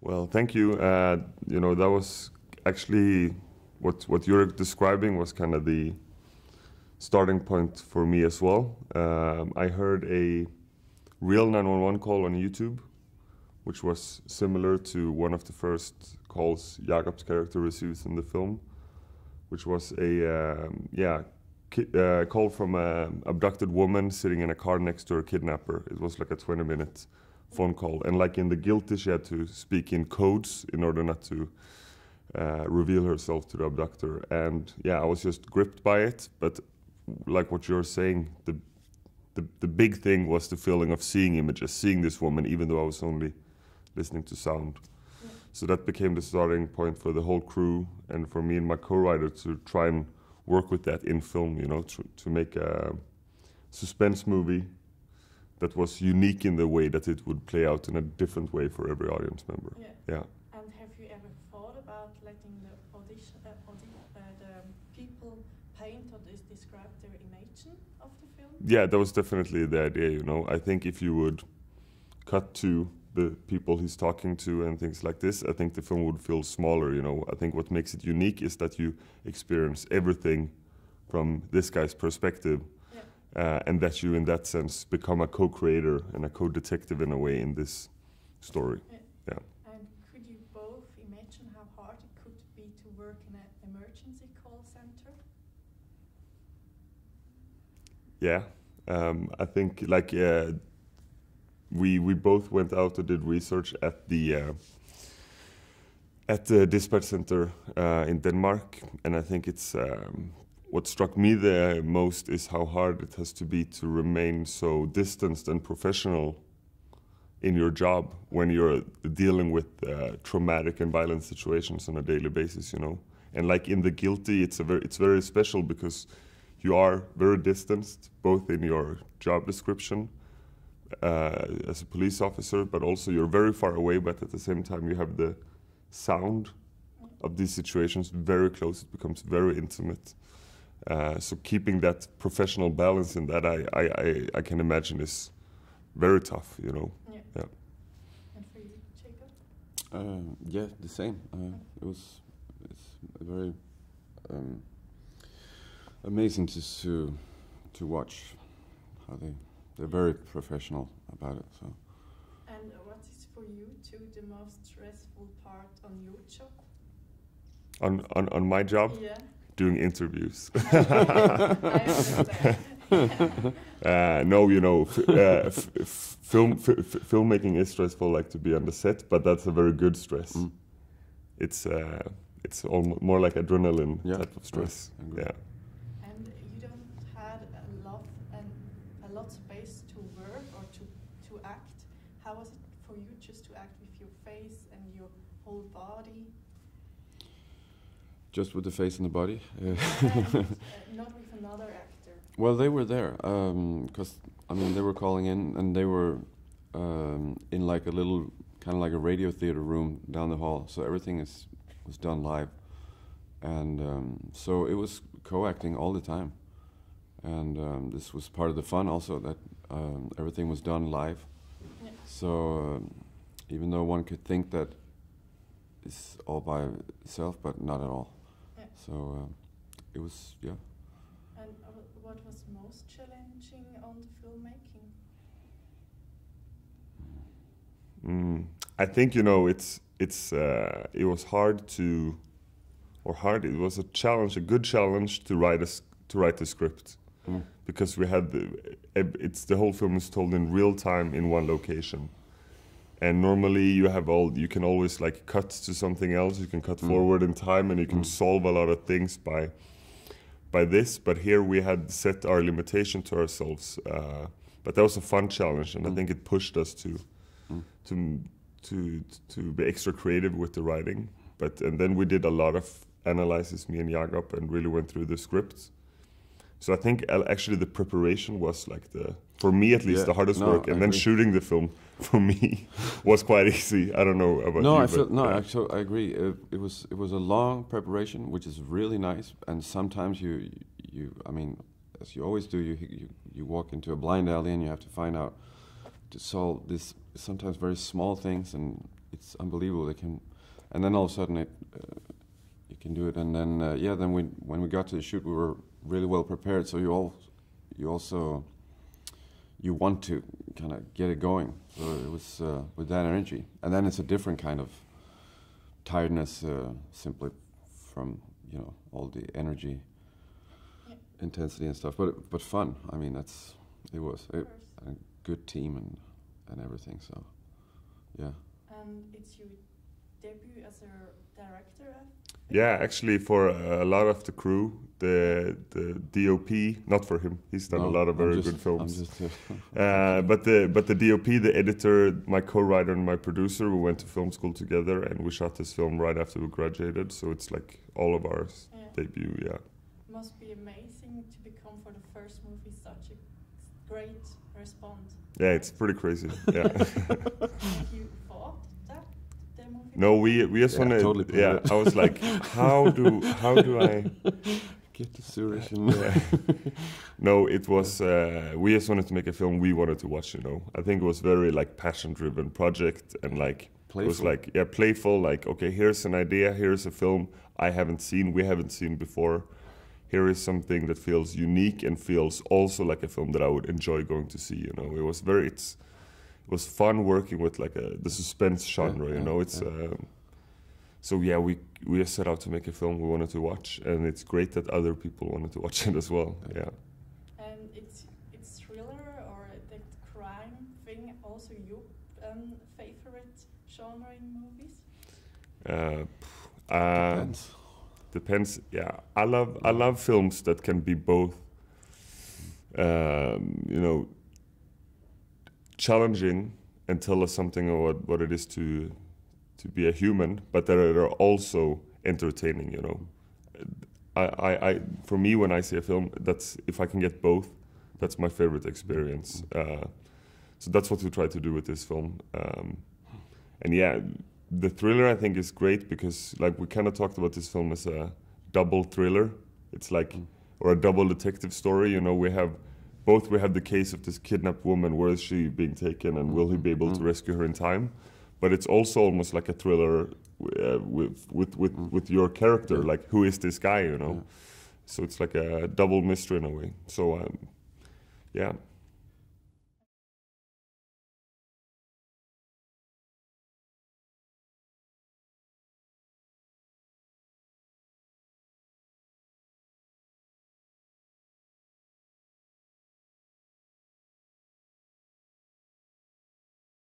Well, thank you. You know, that was actually what you're describing was kind of the starting point for me as well. I heard a real 911 call on YouTube, which was similar to one of the first calls Jakob's character receives in the film, which was a call from an abducted woman sitting in a car next to her kidnapper. It was like a 20-minute phone call, and like in The Guilty, she had to speak in codes in order not to reveal herself to the abductor. And yeah, I was just gripped by it. But like what you're saying, the big thing was the feeling of seeing images, seeing this woman, even though I was only listening to sound. Yeah. So that became the starting point for the whole crew and for me and my co-writer to try and work with that in film, you know, to make a suspense movie that was unique in the way that it would play out in a different way for every audience member. Yeah. Yeah. And have you ever thought about letting the people paint or describe their image of the film? Yeah, that was definitely the idea, you know. I think if you would cut to the people he's talking to and things like this, I think the film would feel smaller, you know. I think what makes it unique is that you experience everything from this guy's perspective. And that you, in that sense, become a co-creator and a co-detective in a way in this story. Yeah. And could you both imagine how hard it could be to work in an emergency call center? Yeah, I think like we both went out and did research at the dispatch center in Denmark, and I think it's. What struck me the most is how hard it has to be to remain so distanced and professional in your job when you're dealing with traumatic and violent situations on a daily basis, you know. And like in The Guilty, it's very special because you are very distanced, both in your job description as a police officer, but also you're very far away, but at the same time you have the sound of these situations very close. It becomes very intimate. So keeping that professional balance in that, I can imagine is very tough, you know. Yeah. Yeah. And for you, Jakob? Yeah, the same. It's very amazing to watch how they're very professional about it. So. And what is for you two the most stressful part on your job? On my job? Yeah. Doing interviews. I understand. No, you know, filmmaking is stressful, like to be on the set, but that's a very good stress. Mm. It's more like adrenaline type of stress. Yeah. And you don't had a lot space to work or to act. How was it for you just to act with your face and your whole body? Just with the face and the body? Not with another actor? Well, they were there, because, I mean, they were calling in, and they were in like a little, kind of like a radio theater room down the hall, so everything was done live. And so it was co-acting all the time. And this was part of the fun also, that everything was done live. Yeah. So even though one could think that it's all by itself, but not at all. Yeah. So it was, yeah. And what was most challenging on the filmmaking? I think, you know, it was hard to, or hard. It was a challenge, a good challenge to write the script, because we had the whole film is told in real time in one location. And normally you can always like cut to something else. You can cut forward in time, and you can solve a lot of things by this. But here we had set our limitation to ourselves. But that was a fun challenge, and I think it pushed us to be extra creative with the writing. And then we did a lot of analysis, me and Jakob, and really went through the script. So I think actually the preparation was like for me at least, the hardest work, and then shooting the film for me was quite easy. I don't know about you. Actually, I agree. It was a long preparation, which is really nice. And sometimes you I mean, as you always do, you walk into a blind alley and you have to find out to solve this sometimes very small things, and it's unbelievable. They can, and then all of a sudden you can do it. And then then when we got to the shoot, we were really well prepared. So you also want to kind of get it going. So it was with that energy, and then it's a different kind of tiredness simply from all the energy, intensity and stuff. But fun. I mean, it was a good team and everything. So yeah. And it's your debut as a director? Yeah, actually, for a lot of the crew, the DOP, not for him. He's done a lot of very good films. But the DOP, the editor, my co-writer, and my producer, we went to film school together, and we shot this film right after we graduated. So it's like all of our debut. Yeah. Must be amazing to become for the first movie such a great response. Yeah, it's pretty crazy. Yeah. Have you thought that the movie? No, we just wanted. Totally I was like, how do I get to Zurich? No, it was. We just wanted to make a film we wanted to watch. I think it was very like passion-driven project and like playful. It was like playful. Like, okay, here's an idea. Here's a film we haven't seen before. Here is something that feels unique and feels also like a film that I would enjoy going to see. It was it was fun working with like the suspense genre. So yeah, we just set out to make a film we wanted to watch, and it's great that other people wanted to watch it as well. Yeah. And it's thriller or the crime thing also your favorite genre in movies? Depends. Depends. Yeah, I love films that can be both, challenging and tell us something about what it is to be a human, but that are also entertaining. For me, when I see a film, that's if I can get both, that's my favorite experience. So that's what we try to do with this film. And yeah. The thriller, I think, is great because, like, we kind of talked about this film as a double thriller. It's like, or a double detective story. We have the case of this kidnapped woman. Where is she being taken, and will he be able to rescue her in time? But it's also almost like a thriller with your character. Like, who is this guy? So it's like a double mystery in a way. So yeah.